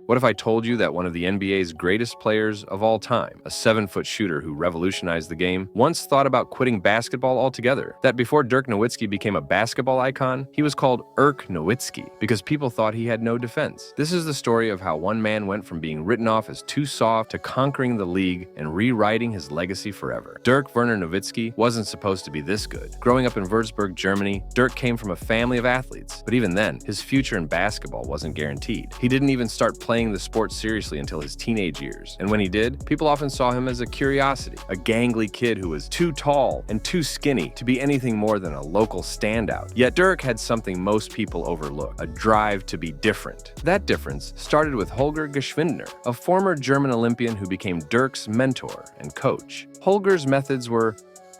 What if I told you that one of the NBA's greatest players of all time, a 7-foot shooter who revolutionized the game, once thought about quitting basketball altogether? That before Dirk Nowitzki became a basketball icon, he was called Dirk Nowitzki because people thought he had no defense. This is the story of how one man went from being written off as too soft to conquering the league and rewriting his legacy forever. Dirk Werner Nowitzki wasn't supposed to be this good. Growing up in Würzburg, Germany, Dirk came from a family of athletes, but even then, his future in basketball wasn't guaranteed. He didn't even start playing the sport seriously until his teenage years, and when he did, people often saw him as a curiosity, a gangly kid who was too tall and too skinny to be anything more than a local standout. Yet Dirk had something most people overlook, a drive to be different. That difference started with Holger Geschwindner, a former German Olympian who became Dirk's mentor and coach. Holger's methods were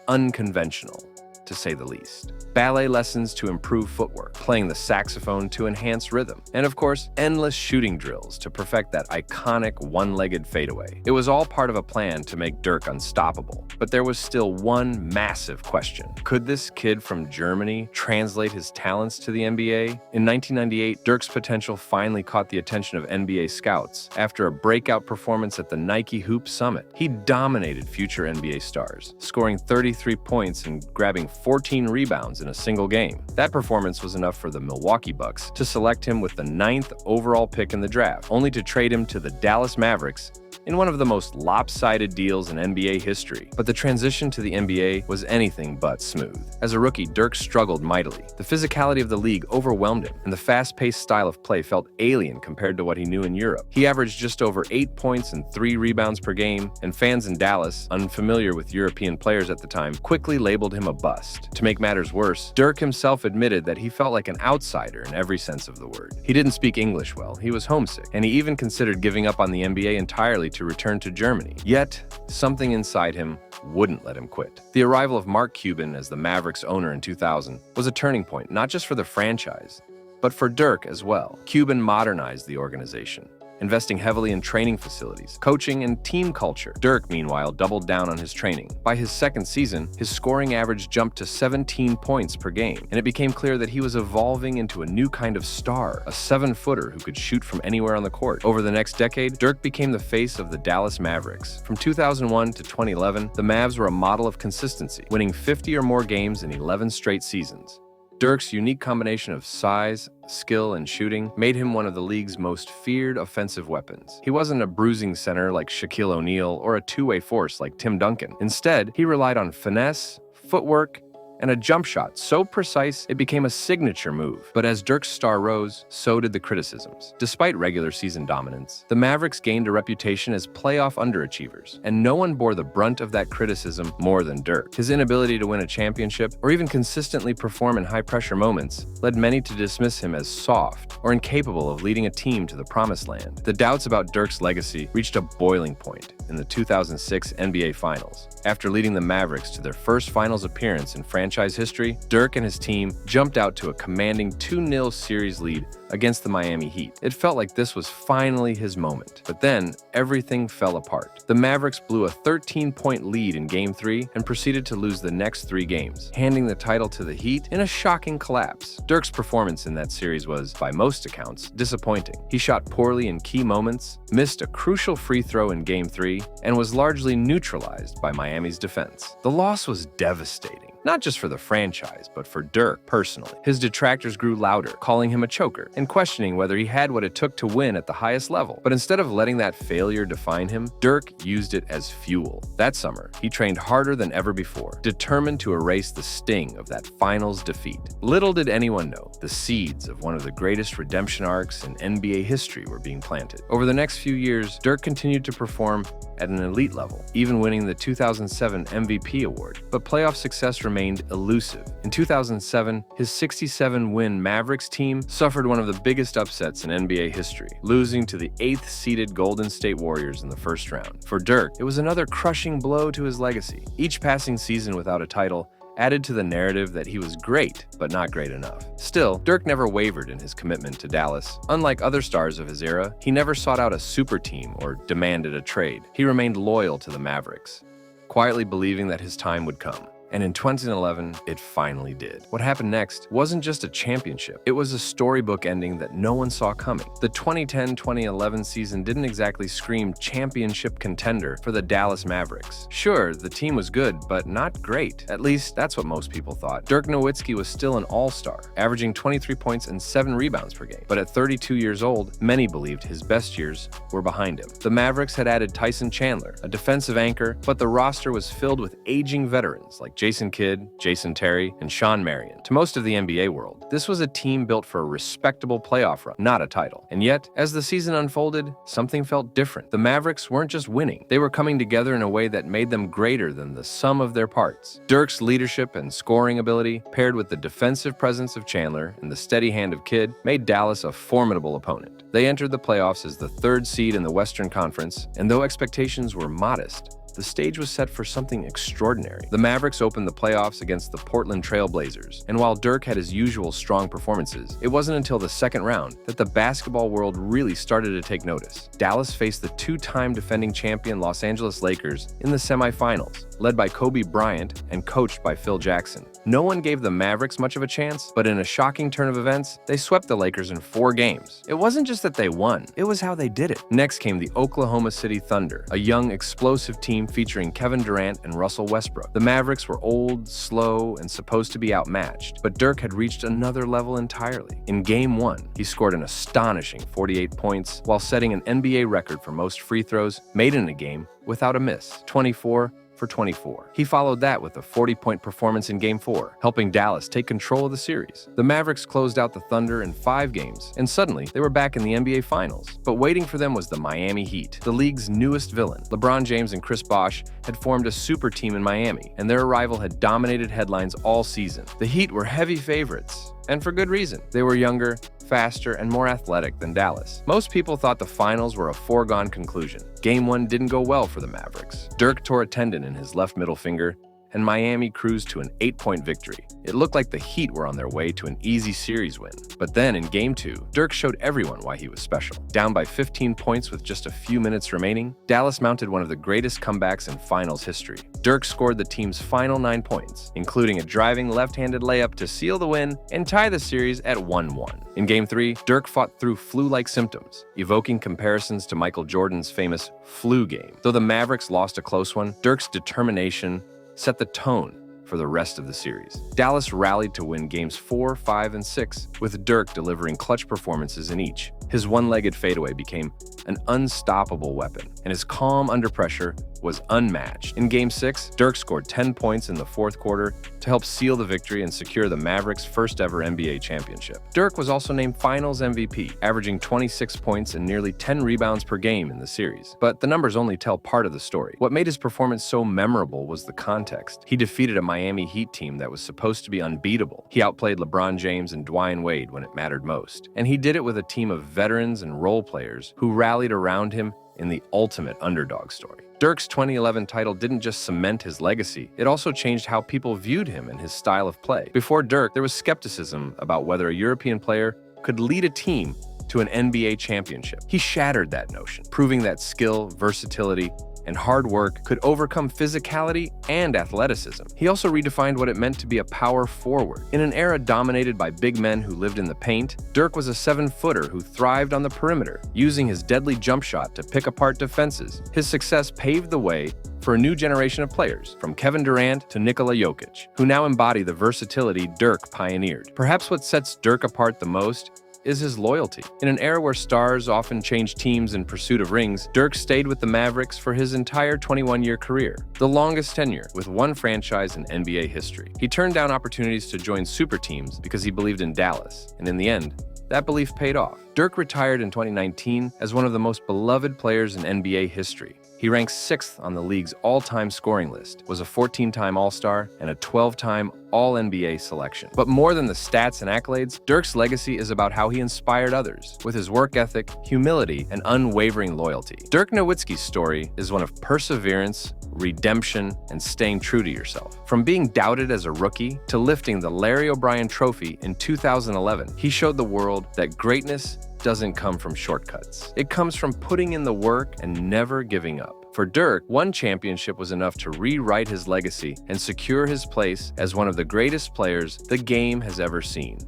unconventional, to say the least. Ballet lessons to improve footwork, playing the saxophone to enhance rhythm, and of course, endless shooting drills to perfect that iconic one-legged fadeaway. It was all part of a plan to make Dirk unstoppable. But there was still one massive question. Could this kid from Germany translate his talents to the NBA? In 1998, Dirk's potential finally caught the attention of NBA scouts after a breakout performance at the Nike Hoop Summit. He dominated future NBA stars, scoring 33 points and grabbing 14 rebounds in a single game. That performance was enough for the Milwaukee Bucks to select him with the 9th overall pick in the draft, only to trade him to the Dallas Mavericks in one of the most lopsided deals in NBA history. But the transition to the NBA was anything but smooth. As a rookie, Dirk struggled mightily. The physicality of the league overwhelmed him, and the fast-paced style of play felt alien compared to what he knew in Europe. He averaged just over 8 points and 3 rebounds per game, and fans in Dallas, unfamiliar with European players at the time, quickly labeled him a bust. To make matters worse, Dirk himself admitted that he felt like an outsider in every sense of the word. He didn't speak English well, he was homesick, and he even considered giving up on the NBA entirely to return to Germany. Yet, something inside him wouldn't let him quit. The arrival of Mark Cuban as the Mavericks owner in 2000 was a turning point, not just for the franchise, but for Dirk as well. Cuban modernized the organization, investing heavily in training facilities, coaching, and team culture. Dirk, meanwhile, doubled down on his training. By his second season, his scoring average jumped to 17 points per game, and it became clear that he was evolving into a new kind of star, a 7-footer who could shoot from anywhere on the court. Over the next decade, Dirk became the face of the Dallas Mavericks. From 2001 to 2011, the Mavs were a model of consistency, winning 50 or more games in 11 straight seasons. Dirk's unique combination of size, skill, and shooting made him one of the league's most feared offensive weapons. He wasn't a bruising center like Shaquille O'Neal or a two-way force like Tim Duncan. Instead, he relied on finesse, footwork, and a jump shot so precise it became a signature move. But as Dirk's star rose, so did the criticisms. Despite regular season dominance, the Mavericks gained a reputation as playoff underachievers, and no one bore the brunt of that criticism more than Dirk. His inability to win a championship, or even consistently perform in high-pressure moments, led many to dismiss him as soft or incapable of leading a team to the promised land. The doubts about Dirk's legacy reached a boiling point in the 2006 NBA Finals. After leading the Mavericks to their first finals appearance in franchise history, Dirk and his team jumped out to a commanding 2-0 series lead against the Miami Heat. It felt like this was finally his moment. But then, everything fell apart. The Mavericks blew a 13-point lead in Game 3 and proceeded to lose the next 3 games, handing the title to the Heat in a shocking collapse. Dirk's performance in that series was, by most accounts, disappointing. He shot poorly in key moments, missed a crucial free throw in Game 3, and was largely neutralized by Miami's defense. The loss was devastating. Not just for the franchise, but for Dirk personally. His detractors grew louder, calling him a choker, and questioning whether he had what it took to win at the highest level. But instead of letting that failure define him, Dirk used it as fuel. That summer, he trained harder than ever before, determined to erase the sting of that finals defeat. Little did anyone know, the seeds of one of the greatest redemption arcs in NBA history were being planted. Over the next few years, Dirk continued to perform at an elite level, even winning the 2007 MVP award. But playoff success remained elusive. In 2007, his 67-win Mavericks team suffered one of the biggest upsets in NBA history, losing to the 8th-seeded Golden State Warriors in the first round. For Dirk, it was another crushing blow to his legacy. Each passing season without a title added to the narrative that he was great, but not great enough. Still, Dirk never wavered in his commitment to Dallas. Unlike other stars of his era, he never sought out a super team or demanded a trade. He remained loyal to the Mavericks, quietly believing that his time would come. And in 2011, it finally did. What happened next wasn't just a championship. It was a storybook ending that no one saw coming. The 2010-2011 season didn't exactly scream championship contender for the Dallas Mavericks. Sure, the team was good, but not great. At least, that's what most people thought. Dirk Nowitzki was still an all-star, averaging 23 points and 7 rebounds per game. But at 32 years old, many believed his best years were behind him. The Mavericks had added Tyson Chandler, a defensive anchor, but the roster was filled with aging veterans like Jason Kidd, Jason Terry, and Sean Marion. To most of the NBA world, this was a team built for a respectable playoff run, not a title. And yet, as the season unfolded, something felt different. The Mavericks weren't just winning. They were coming together in a way that made them greater than the sum of their parts. Dirk's leadership and scoring ability, paired with the defensive presence of Chandler and the steady hand of Kidd, made Dallas a formidable opponent. They entered the playoffs as the 3rd seed in the Western Conference, and though expectations were modest, the stage was set for something extraordinary. The Mavericks opened the playoffs against the Portland Trail Blazers, and while Dirk had his usual strong performances, it wasn't until the second round that the basketball world really started to take notice. Dallas faced the 2-time defending champion Los Angeles Lakers in the semifinals, led by Kobe Bryant and coached by Phil Jackson. No one gave the Mavericks much of a chance, but in a shocking turn of events, they swept the Lakers in 4 games. It wasn't just that they won, it was how they did it. Next came the Oklahoma City Thunder, a young, explosive team featuring Kevin Durant and Russell Westbrook. The Mavericks were old, slow, and supposed to be outmatched, but Dirk had reached another level entirely. In Game 1, he scored an astonishing 48 points while setting an NBA record for most free throws made in a game without a miss, 24 for 24. He followed that with a 40-point performance in Game 4, helping Dallas take control of the series. The Mavericks closed out the Thunder in 5 games, and suddenly they were back in the NBA Finals. But waiting for them was the Miami Heat, the league's newest villain. LeBron James and Chris Bosh had formed a super team in Miami, and their arrival had dominated headlines all season. The Heat were heavy favorites, and for good reason. They were younger, faster, and more athletic than Dallas. Most people thought the finals were a foregone conclusion. Game 1 didn't go well for the Mavericks. Dirk tore a tendon in his left middle finger, and Miami cruised to an 8-point victory. It looked like the Heat were on their way to an easy series win. But then in Game 2, Dirk showed everyone why he was special. Down by 15 points with just a few minutes remaining, Dallas mounted one of the greatest comebacks in finals history. Dirk scored the team's final 9 points, including a driving left-handed layup to seal the win and tie the series at 1-1. In Game 3, Dirk fought through flu-like symptoms, evoking comparisons to Michael Jordan's famous flu game. Though the Mavericks lost a close one, Dirk's determination set the tone for the rest of the series. Dallas rallied to win Games 4, 5, and 6, with Dirk delivering clutch performances in each. His one-legged fadeaway became an unstoppable weapon, and his calm under pressure was unmatched. In Game 6, Dirk scored 10 points in the 4th quarter to help seal the victory and secure the Mavericks' first-ever NBA championship. Dirk was also named Finals MVP, averaging 26 points and nearly 10 rebounds per game in the series. But the numbers only tell part of the story. What made his performance so memorable was the context. He defeated a Miami Heat team that was supposed to be unbeatable. He outplayed LeBron James and Dwyane Wade when it mattered most. And he did it with a team of veterans and role players who rallied around him in the ultimate underdog story. Dirk's 2011 title didn't just cement his legacy, it also changed how people viewed him and his style of play. Before Dirk, there was skepticism about whether a European player could lead a team to an NBA championship. He shattered that notion, proving that skill, versatility, and hard work could overcome physicality and athleticism. He also redefined what it meant to be a power forward. In an era dominated by big men who lived in the paint, Dirk was a 7-footer who thrived on the perimeter, using his deadly jump shot to pick apart defenses. His success paved the way for a new generation of players, from Kevin Durant to Nikola Jokic, who now embody the versatility Dirk pioneered. Perhaps what sets Dirk apart the most is his loyalty. In an era where stars often change teams in pursuit of rings, Dirk stayed with the Mavericks for his entire 21-year career, the longest tenure with one franchise in NBA history. He turned down opportunities to join super teams because he believed in Dallas, and in the end, that belief paid off. Dirk retired in 2019 as one of the most beloved players in NBA history. He ranks 6th on the league's all-time scoring list, was a 14-time All-Star, and a 12-time All-NBA selection. But more than the stats and accolades, Dirk's legacy is about how he inspired others with his work ethic, humility, and unwavering loyalty. Dirk Nowitzki's story is one of perseverance, redemption, and staying true to yourself. From being doubted as a rookie to lifting the Larry O'Brien Trophy in 2011, he showed the world that greatness doesn't come from shortcuts. It comes from putting in the work and never giving up. For Dirk, one championship was enough to rewrite his legacy and secure his place as one of the greatest players the game has ever seen.